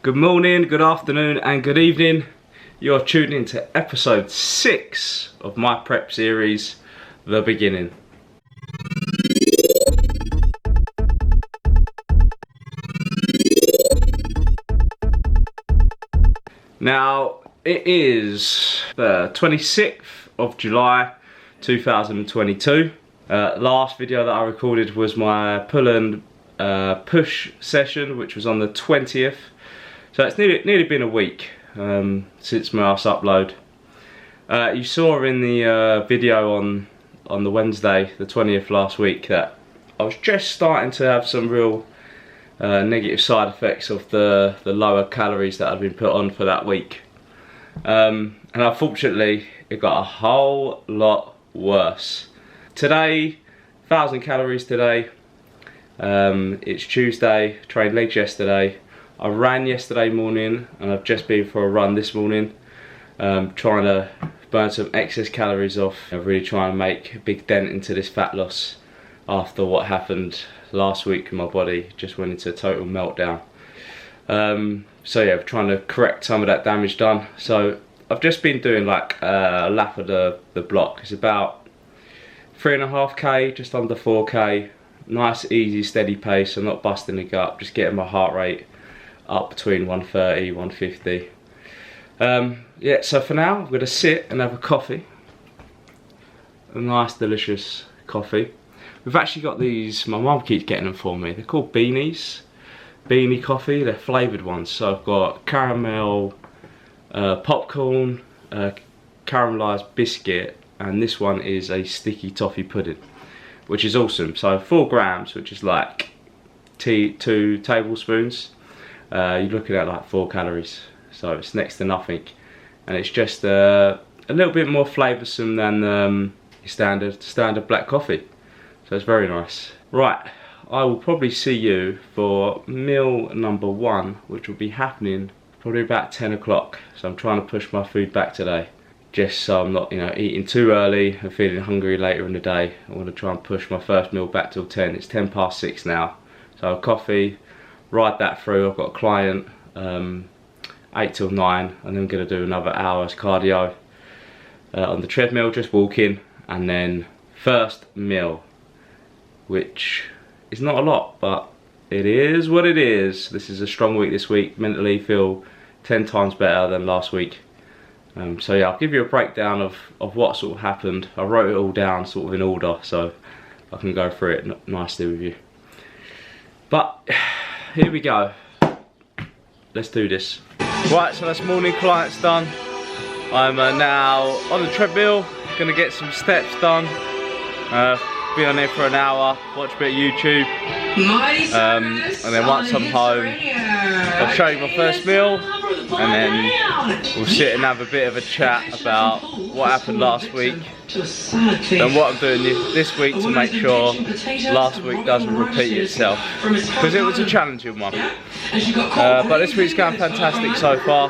Good morning, good afternoon and good evening. You're tuned into episode 6 of my prep series, The Beginning. Now, it is the 26th of July 2022. Last video that I recorded was my pull and push session, which was on the 20th. So it's nearly been a week since my last upload. You saw in the video on the Wednesday, the 20th last week, that I was just starting to have some real negative side effects of the lower calories that I'd been put on for that week. And unfortunately, it got a whole lot worse. Today, 1,000 calories today. It's Tuesday, trained legs yesterday. I ran yesterday morning and I've just been for a run this morning, trying to burn some excess calories off. I'm really trying to make a big dent into this fat loss after what happened last week. My body just went into a total meltdown. So yeah, I'm trying to correct some of that damage done. So I've just been doing like a lap of the block. It's about 3.5k, just under 4k. Nice, easy, steady pace. I'm not busting the gut, just getting my heart rate up between 130, 150. Yeah, so for now, I'm gonna sit and have a coffee. A nice, delicious coffee. We've actually got these, my mum keeps getting them for me. They're called beanies. Beanie coffee, they're flavoured ones. So I've got caramel, popcorn, caramelised biscuit, and this one is a sticky toffee pudding, which is awesome. So 4 grams, which is like 2 tablespoons. You're looking at like 4 calories, so it's next to nothing, and it's just a little bit more flavoursome than your standard black coffee, so it's very nice. Right, I will probably see you for meal number 1, which will be happening probably about 10 o'clock. So I'm trying to push my food back today, just so I'm not, eating too early and feeling hungry later in the day. I want to try and push my first meal back till 10. It's 10 past 6 now, so coffee. Ride that through. I've got a client 8 till 9, and then I'm going to do another hour's cardio on the treadmill, just walking, and then first meal, which is not a lot, but it is what it is. This is a strong week this week. Mentally feel 10 times better than last week. So yeah, I'll give you a breakdown of what sort of happened. I wrote it all down sort of in order, so I can go through it nicely with you. But here we go. Let's do this. Right, so that's morning clients done. I'm now on the treadmill, gonna get some steps done. Be on there for an hour, watch a bit of YouTube. And then once I'm home, I'll show you my first meal, and then we'll sit and have a bit of a chat about what happened last week and what I'm doing this week to make sure last week doesn't repeat itself, because it was a challenging one. But this week's going fantastic so far,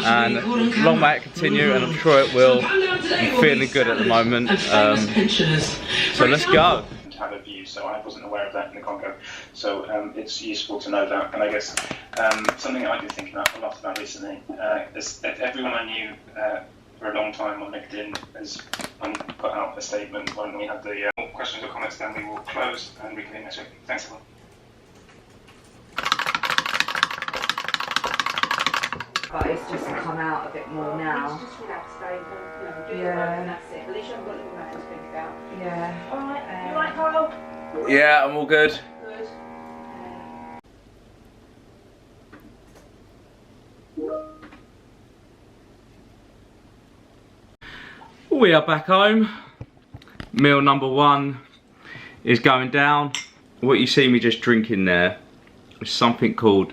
and long may it continue, and I'm sure it will. I'm feeling good at the moment, so let's go. Have a view, so I wasn't aware of that in the Congo, so it's useful to know that. And I guess something I've been thinking a lot about recently is that everyone I knew for a long time on LinkedIn has put out a statement when we had the questions or comments. Then we will close and reconvene next week. Thanks everyone. But it's just come out a bit more now. Just relax, Dave, and do the work and that's it. At least you haven't got a little matter to think about. Yeah. Alright, you right, Karl? Yeah, I'm all good. Good. We are back home. Meal number 1 is going down. What you see me just drinking there is something called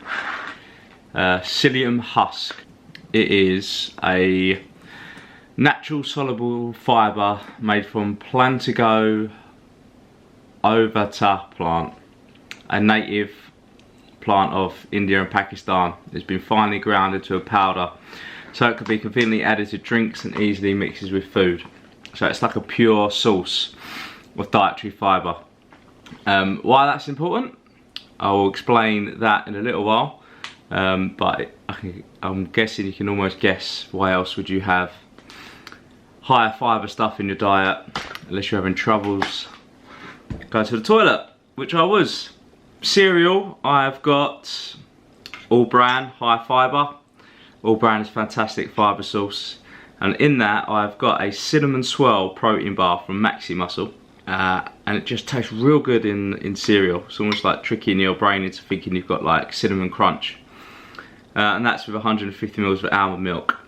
Psyllium Husk. It is a natural soluble fibre made from Plantago ovata plant, a native plant of India and Pakistan. It's been finely ground into a powder, so it can be conveniently added to drinks and easily mixes with food. So it's like a pure source of dietary fibre. Why that's important, I will explain that in a little while. but I'm guessing you can almost guess why else would you have higher fibre stuff in your diet unless you're having troubles going to the toilet, which I was. Cereal, I've got All Bran high fibre. All Bran is fantastic fibre source, and in that I've got a cinnamon swirl protein bar from Maxi Muscle, and it just tastes real good in cereal. It's almost like tricking your brain into thinking you've got like cinnamon crunch, and that's with 150 ml of almond milk.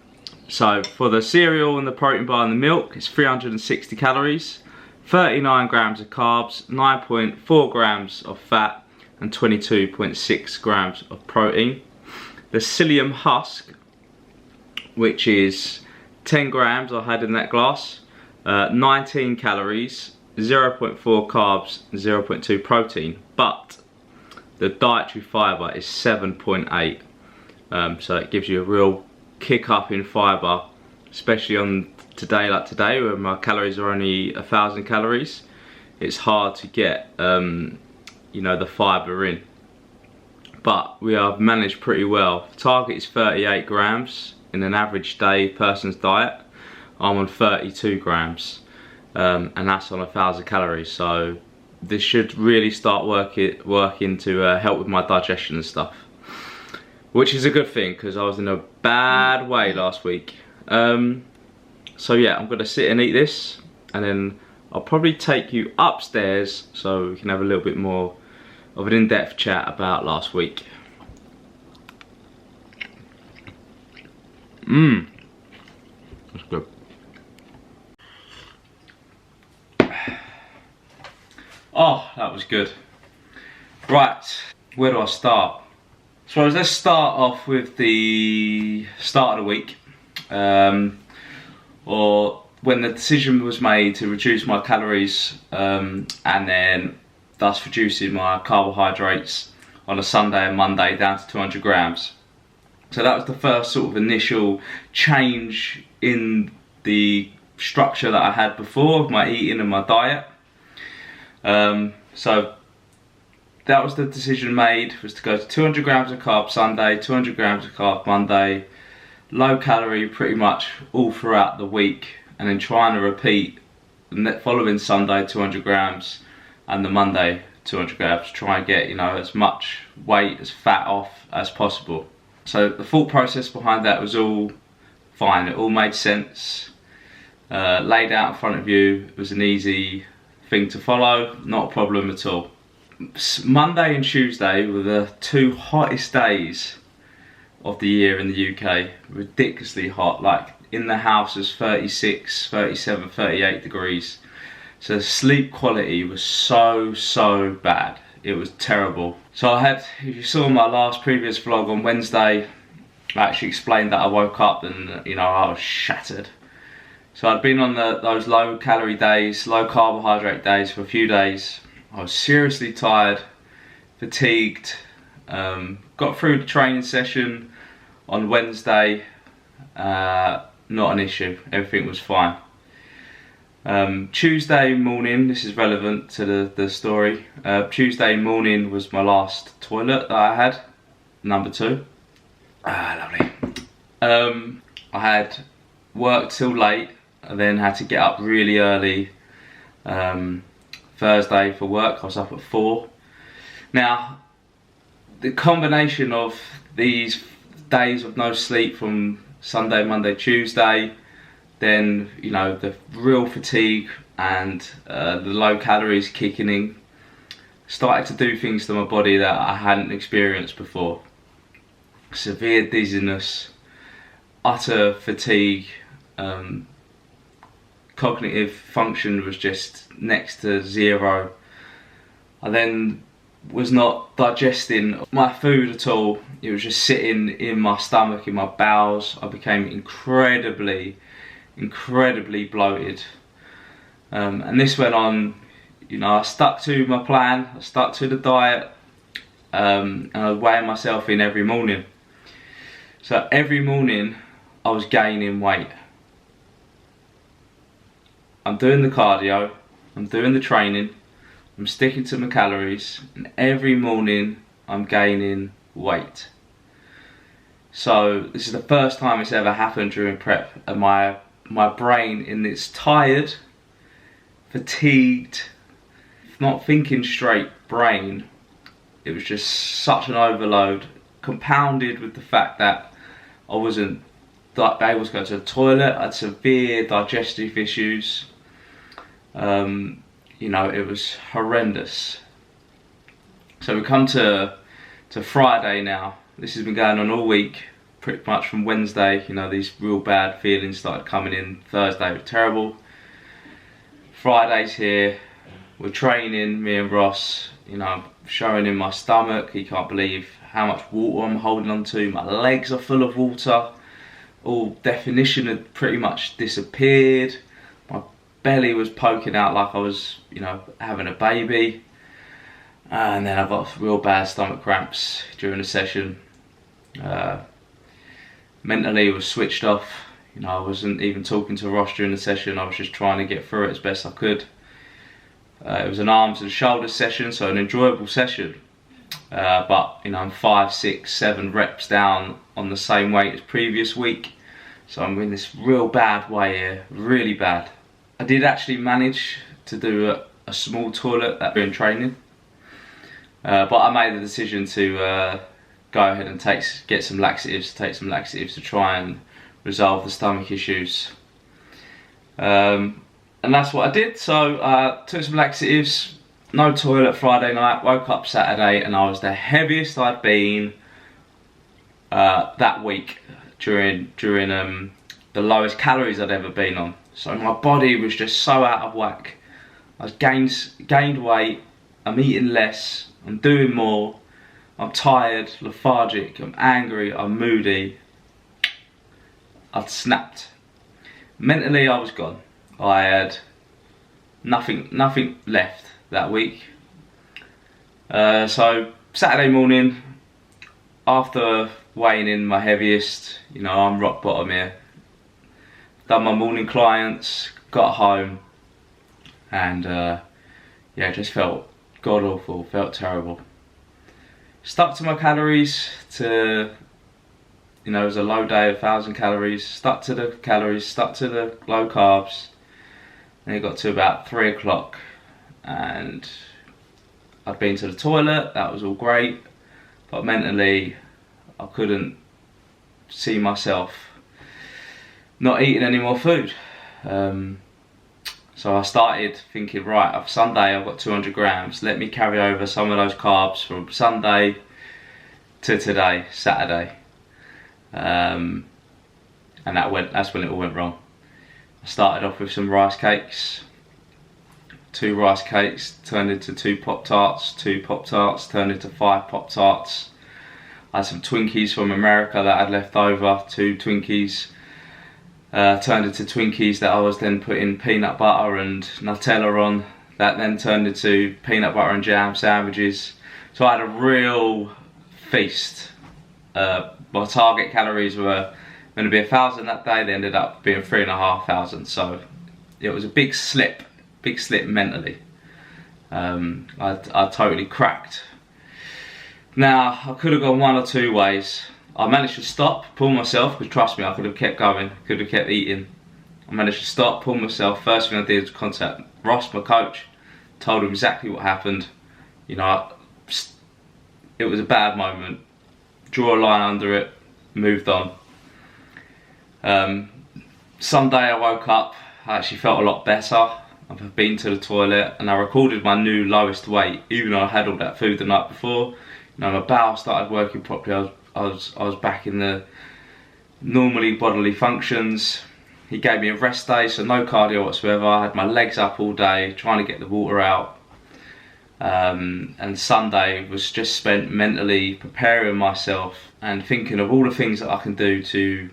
So for the cereal and the protein bar and the milk, it's 360 calories, 39 grams of carbs, 9.4 grams of fat, and 22.6 grams of protein. The Psyllium Husk, which is 10 grams I had in that glass, 19 calories, 0.4 carbs, 0.2 protein, but the dietary fibre is 7.8, so it gives you a real kick up in fibre, especially on today like today where my calories are only 1,000 calories. It's hard to get you know, the fibre in, but we have managed pretty well. Target is 38 grams in an average day person's diet. I'm on 32 grams, and that's on 1,000 calories, so this should really start working to help with my digestion and stuff, which is a good thing because I was in a bad way last week. So yeah, I'm gonna sit and eat this, and then I'll probably take you upstairs so we can have a little bit more of an in-depth chat about last week. That's good. Oh, that was good. Right, where do I start? So let's start off with the start of the week, or when the decision was made to reduce my calories, and then thus reducing my carbohydrates on a Sunday and Monday down to 200 grams. So that was the first sort of initial change in the structure that I had before of my eating and my diet. So that was the decision made, was to go to 200 grams of carb Sunday, 200 grams of carb Monday, low calorie pretty much all throughout the week, and then trying to repeat the following Sunday 200 grams and the Monday 200 grams, try and get, you know, as much weight, as fat off as possible. So the thought process behind that was all fine, it all made sense, laid out in front of you. It was an easy thing to follow, not a problem at all. Monday and Tuesday were the two hottest days of the year in the UK, ridiculously hot, like in the house was 36, 37, 38 degrees. So the sleep quality was so bad, it was terrible. So I had, if you saw my last previous vlog on Wednesday, I actually explained that I woke up and, you know, I was shattered. So I'd been on those low calorie days, low carbohydrate days for a few days. I was seriously tired, fatigued, got through the training session on Wednesday, not an issue, everything was fine. Tuesday morning, this is relevant to the story, Tuesday morning was my last toilet that I had, number 2. Lovely. I had worked till late, I then had to get up really early Thursday for work. I was up at 4. Now, the combination of these days of no sleep from Sunday, Monday, Tuesday, then, you know, the real fatigue and the low calories kicking in, started to do things to my body that I hadn't experienced before. Severe dizziness, utter fatigue, cognitive function was just next to zero. I then was not digesting my food at all. It was just sitting in my stomach, in my bowels. I became incredibly bloated. And this went on, you know, I stuck to my plan, I stuck to the diet, and I was weighing myself in every morning. So every morning I was gaining weight. I'm doing the cardio, I'm doing the training, I'm sticking to my calories, and every morning I'm gaining weight. So this is the first time it's ever happened during prep, and my brain, in its tired, fatigued, not thinking straight brain, it was just such an overload, compounded with the fact that I wasn't able to go to the toilet. I had severe digestive issues. You know, it was horrendous. So we come to Friday now. This has been going on all week, pretty much from Wednesday. You know, these real bad feelings started coming in. Thursday was terrible. Friday's here. We're training, me and Ross. You know, I'm showing him my stomach. He can't believe how much water I'm holding on to. My legs are full of water. All definition had pretty much disappeared. My belly was poking out like I was, you know, having a baby. And then I got real bad stomach cramps during the session. Mentally was switched off. You know, I wasn't even talking to Ross during the session. I was just trying to get through it as best I could. It was an arms and shoulders session, so an enjoyable session. But you know, I'm 5, 6, 7 reps down on the same weight as previous week. So I'm in this real bad way here, really bad. I did actually manage to do a small toilet during training. But I made the decision to go ahead and get some laxatives, to try and resolve the stomach issues. And that's what I did. So I took some laxatives, no toilet Friday night, woke up Saturday, and I was the heaviest I'd been that week during the lowest calories I'd ever been on. So my body was just so out of whack. I gained weight, I'm eating less, I'm doing more, I'm tired, lethargic, I'm angry, I'm moody. I'd snapped. Mentally I was gone. I had nothing left that week. So Saturday morning, after weighing in my heaviest, you know, I'm rock bottom here. Done my morning clients, got home, and yeah, just felt god awful, felt terrible. Stuck to my calories to, you know, it was a low day, 1,000 calories. Stuck to the calories, stuck to the low carbs. And it got to about 3 o'clock, and I'd been to the toilet. That was all great, but mentally, I couldn't see myself not eating any more food. So I started thinking, right, Sunday I've got 200 grams. Let me carry over some of those carbs from Sunday to today, Saturday. And that's when it all went wrong. I started off with some rice cakes. 2 rice cakes turned into 2 Pop-Tarts. 2 Pop-Tarts turned into 5 Pop-Tarts. I had some Twinkies from America that I'd left over. 2 Twinkies turned into Twinkies that I was then putting peanut butter and Nutella on. That then turned into peanut butter and jam sandwiches. So I had a real feast. My target calories were going to be 1,000 that day. They ended up being 3,500. So it was a big slip mentally. I totally cracked. Now I could have gone one or two ways. I managed to stop, pull myself, because trust me, I could have kept going, could have kept eating. I managed to stop, pull myself. First thing I did was contact Ross, my coach, told him exactly what happened. You know, it was a bad moment. Draw a line under it, moved on. Sunday I woke up, I actually felt a lot better. I've been to the toilet and I recorded my new lowest weight, even though I had all that food the night before. You know, my bowel started working properly. I was back in the normally bodily functions. He gave me a rest day, so no cardio whatsoever. I had my legs up all day, trying to get the water out. And Sunday was just spent mentally preparing myself and thinking of all the things that I can do to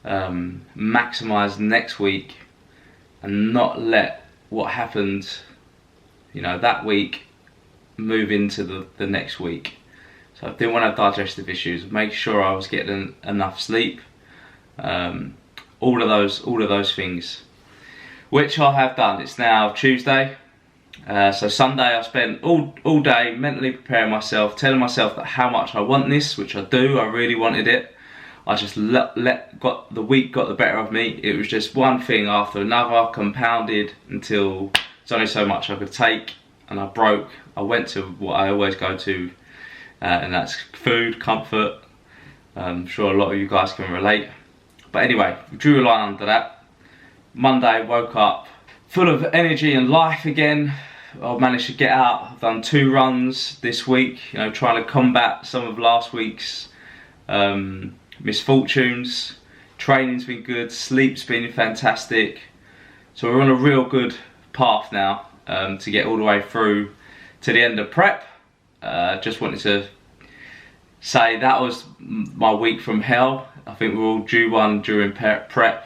maximise next week and not let what happened, you know, that week move into the next week. So I didn't want to have digestive issues. Make sure I was getting enough sleep. All of those things, which I have done. It's now Tuesday. So Sunday I spent all day mentally preparing myself, telling myself that how much I want this, which I do. I really wanted it. I just got the better of me. It was just one thing after another, compounded until there's only so much I could take, and I broke. I went to what I always go to, and that's food, comfort. I'm sure a lot of you guys can relate. But anyway, drew a line under that. Monday, woke up full of energy and life again. I've managed to get out. I've done 2 runs this week, you know, trying to combat some of last week's misfortunes. Training's been good, sleep's been fantastic. So we're on a real good path now to get all the way through to the end of prep. Just wanted to say that was my week from hell. I think we're all due one during prep,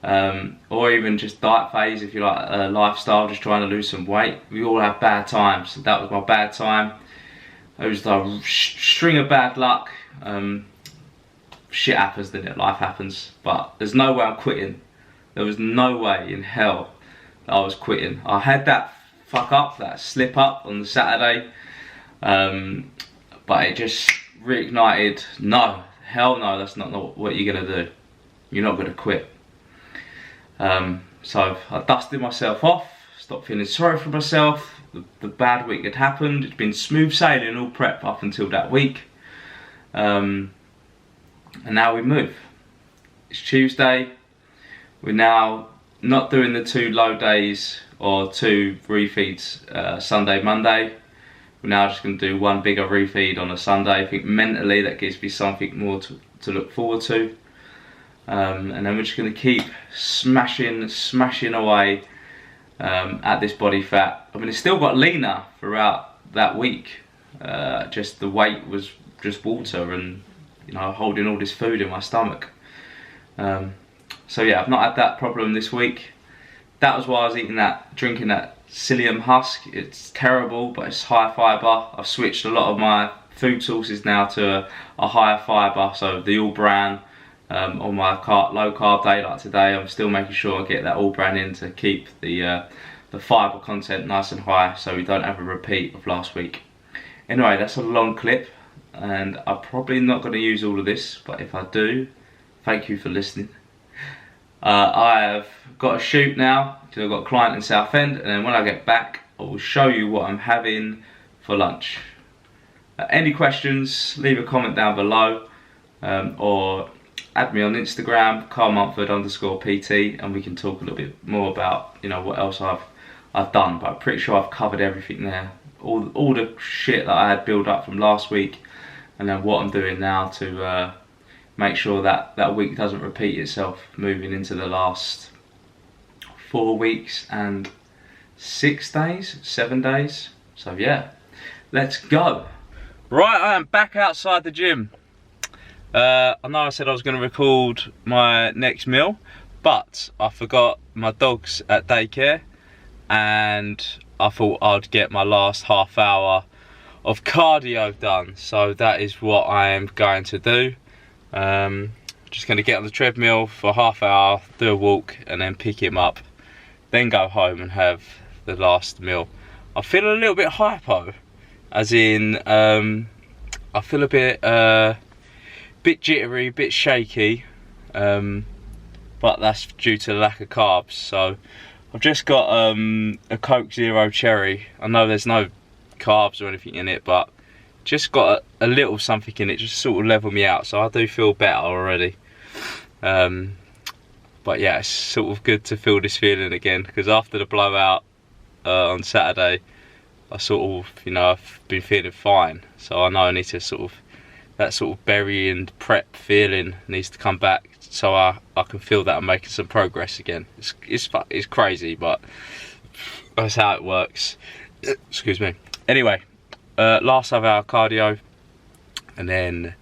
or even just diet phase if you like, lifestyle, just trying to lose some weight. We all have bad times. That was my bad time. It was a string of bad luck. Shit happens, doesn't it? Life happens. But there's no way I'm quitting. There was no way in hell that I was quitting. I had that fuck up, that slip up on the Saturday, but it just reignited. No, hell no, that's not what you're gonna do. You're not gonna quit. So I dusted myself off, stopped feeling sorry for myself. The bad week had happened. It's been smooth sailing all prep up until that week. And now we move. It's Tuesday. We're now not doing the 2 low days or 2 refeeds Sunday, Monday. We're now just going to do 1 bigger refeed on a Sunday. I think mentally that gives me something more to look forward to. And then we're just going to keep smashing away at this body fat. I mean, it's still got leaner throughout that week. Just the weight was just water and, you know, holding all this food in my stomach. So yeah, I've not had that problem this week. That was why I was drinking that Psyllium Husk. It's terrible, but it's high fibre. I've switched a lot of my food sources now to a higher fibre, so the all bran on my low carb day like today. I'm still making sure I get that all bran in to keep the fibre content nice and high, so we don't have a repeat of last week. Anyway, that's a long clip, and I'm probably not going to use all of this, but if I do, thank you for listening. I have got a shoot now, because I've got a client in Southend, and then when I get back, I will show you what I'm having for lunch. Any questions, leave a comment down below, or add me on Instagram, Karl Mumford _PT, and we can talk a little bit more about, you know, what else I've done. But I'm pretty sure I've covered everything there. All the shit that I had built up from last week, and then what I'm doing now to make sure that that week doesn't repeat itself moving into the last 4 weeks and 7 days. So yeah, let's go. Right, I am back outside the gym. I know I said I was going to record my next meal, but I forgot my dog's at daycare, and I thought I'd get my last half hour of cardio done. So that is what I am going to do. Just going to get on the treadmill for half hour, do a walk, and then pick him up, then go home and have the last meal. I feel a little bit hypo, as in I feel a bit jittery, bit shaky, but that's due to the lack of carbs. So I've just got a Coke Zero Cherry. I know there's no carbs or anything in it, but just got a little something in it, just sort of level me out. So I do feel better already. But yeah, it's sort of good to feel this feeling again, because after the blowout on Saturday, I sort of, you know, I've been feeling fine. So I know I need to sort of, that sort of bury and prep feeling needs to come back, so I can feel that I'm making some progress again. It's crazy, but that's how it works. Excuse me. Anyway, last half hour cardio, and then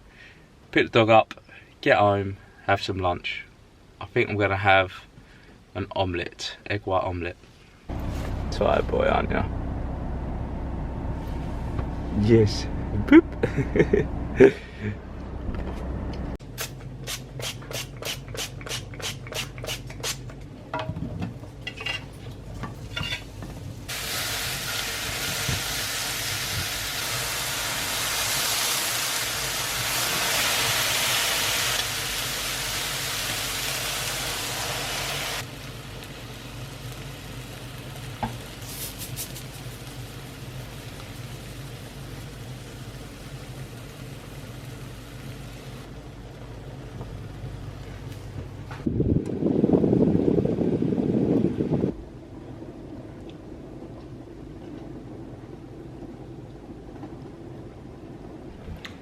pick the dog up, get home, have some lunch. I think I'm gonna have an omelette, egg white omelette. Tired boy, aren't you? Yes. Boop.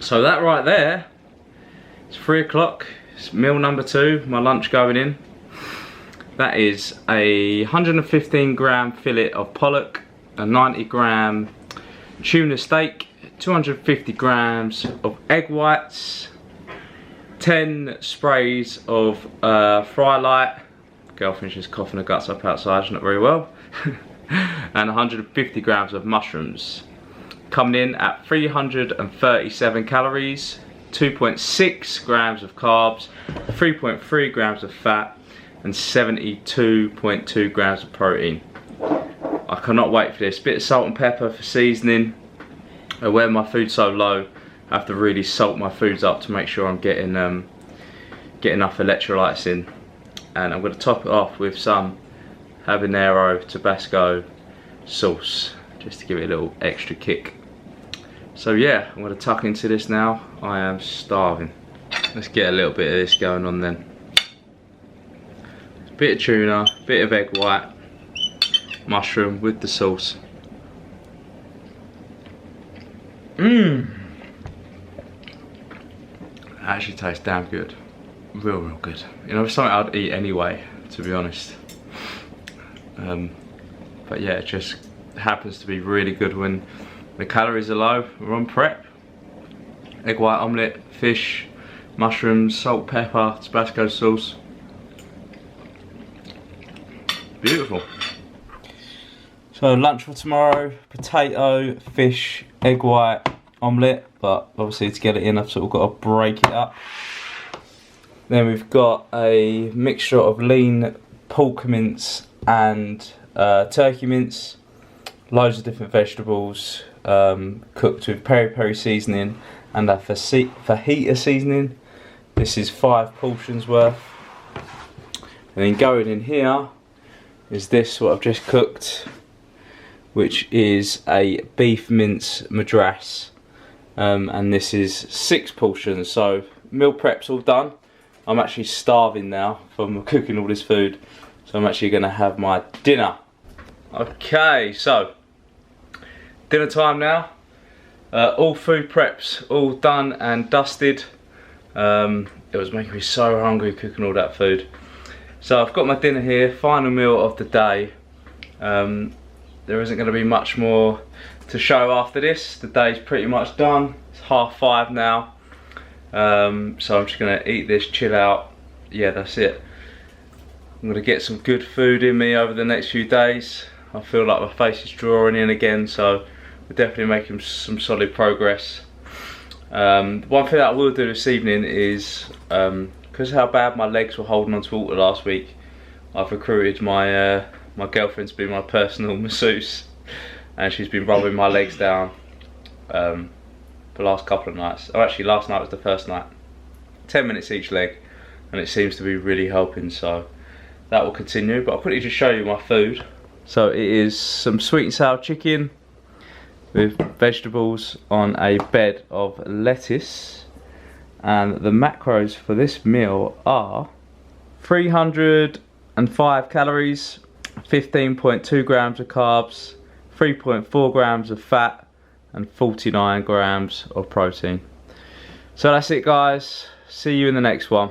So that right there, it's 3 o'clock, it's meal number 2, my lunch going in. That is a 115 gram fillet of pollock, a 90 gram tuna steak, 250 grams of egg whites, 10 sprays of fry light. Girlfriend's just coughing her guts up outside, she's not very well. And 150 grams of mushrooms. Coming in at 337 calories, 2.6 grams of carbs, 3.3 grams of fat, and 72.2 grams of protein. I cannot wait for this. Bit of salt and pepper for seasoning. Where my food's so low, I have to really salt my foods up to make sure I'm getting get enough electrolytes in. And I'm going to top it off with some habanero Tabasco sauce, just to give it a little extra kick. So yeah, I'm going to tuck into this now. I am starving. Let's get a little bit of this going on then. Bit of tuna, bit of egg white, mushroom with the sauce. Mmm. Actually tastes damn good. Real good. You know, it's something I'd eat anyway, to be honest. But yeah, it just happens to be really good when the calories are low. We're on prep. Egg white omelette, fish, mushrooms, salt, pepper, Tabasco sauce. Beautiful. So lunch for tomorrow, potato, fish, egg white, omelette, but obviously to get it in I've sort of got to break it up. Then we've got a mixture of lean pork mince and turkey mince, loads of different vegetables, cooked with peri-peri seasoning and a fajita seasoning. This is 5 portions worth. And then going in here is this, what I've just cooked, which is a beef mince madras, and this is 6 portions. So meal prep's all done. I'm actually starving now from cooking all this food, so I'm actually going to have my dinner. Okay, so dinner time now. All food preps all done and dusted. It was making me so hungry cooking all that food. So I've got my dinner here, final meal of the day. There isn't going to be much more to show after this. The day's pretty much done. It's 5:30 now. So I'm just going to eat this, chill out. Yeah, that's it. I'm going to get some good food in me over the next few days. I feel like my face is drawing in again, so we're definitely making some solid progress. One thing that I will do this evening is, because of how bad my legs were holding onto water last week, I've recruited my my girlfriend to be my personal masseuse, and she's been rubbing my legs down the last couple of nights. Oh, actually last night was the first night. 10 minutes each leg, and it seems to be really helping, so that will continue. But I'll quickly just show you my food. So it is some sweet and sour chicken with vegetables on a bed of lettuce, and the macros for this meal are 305 calories, 15.2 grams of carbs, 3.4 grams of fat, and 49 grams of protein. So that's it, guys. See you in the next one.